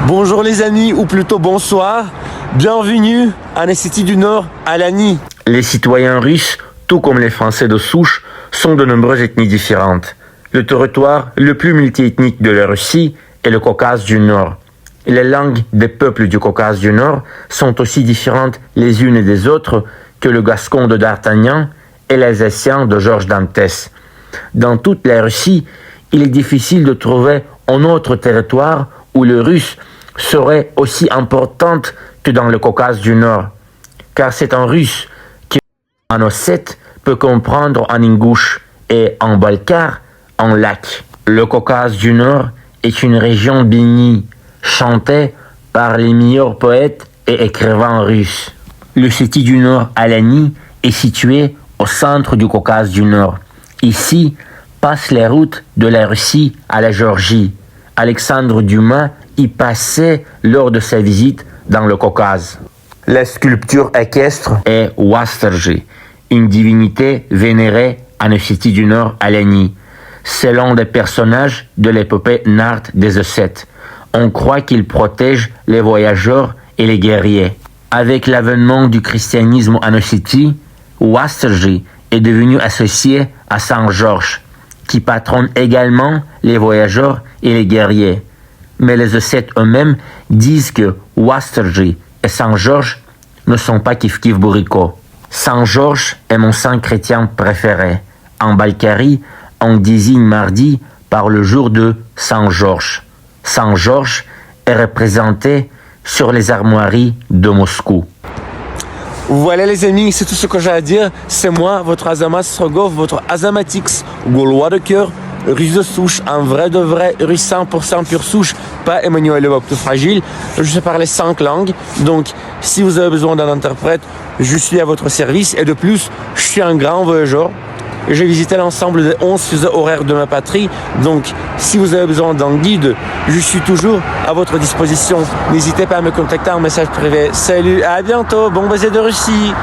Bonjour les amis, ou plutôt bonsoir. Bienvenue en Ossétie du Nord, à Alanie. Les citoyens russes, tout comme les Français de souche, sont de nombreuses ethnies différentes. Le territoire le plus multiethnique de la Russie est le Caucase du Nord. Les langues des peuples du Caucase du Nord sont aussi différentes les unes des autres que le gascon de D'Artagnan et l'alsacien de Georges Dantès. Dans toute la Russie, il est difficile de trouver un autre territoire où le russe serait aussi importante que dans le Caucase du Nord. Car c'est en russe qu'en ossète peut comprendre en ingouche et en balkar en lac. Le Caucase du Nord est une région bénie, chantée par les meilleurs poètes et écrivains russes. L'Ossétie du Nord, Alanie, est située au centre du Caucase du Nord. Ici passent les routes de la Russie à la Géorgie. Alexandre Dumas y passait lors de sa visite dans le Caucase. La sculpture équestre est Wasserji, une divinité vénérée en Ossétie du Nord, Alanie. C'est l'un des personnages de l'épopée narde des Ossètes. On croit qu'il protège les voyageurs et les guerriers. Avec l'avènement du christianisme en Ossétie, Wasserji est devenu associé à Saint Georges, qui patronne également les voyageurs et les guerriers. Mais les Ossètes eux-mêmes disent que Wasserji et Saint Georges ne sont pas kif-kif bourricot. Saint Georges est mon saint chrétien préféré. En Balkarie, on désigne mardi par le jour de Saint Georges. Saint Georges est représenté sur les armoiries de Moscou. Voilà les amis, c'est tout ce que j'ai à dire. C'est moi, votre Azamat Strogov, votre Azamatix, gaulois de cœur, russe de souche, un vrai de vrai, russe 100% pure souche, pas Emmanuel Le tout fragile. Je sais parler 5 langues, donc si vous avez besoin d'un interprète, je suis à votre service. Et de plus, je suis un grand voyageur. J'ai visité l'ensemble des 11 fuseaux horaires de ma patrie, donc si vous avez besoin d'un guide, je suis toujours à votre disposition. N'hésitez pas à me contacter en message privé. Salut, à bientôt, bon baiser de Russie.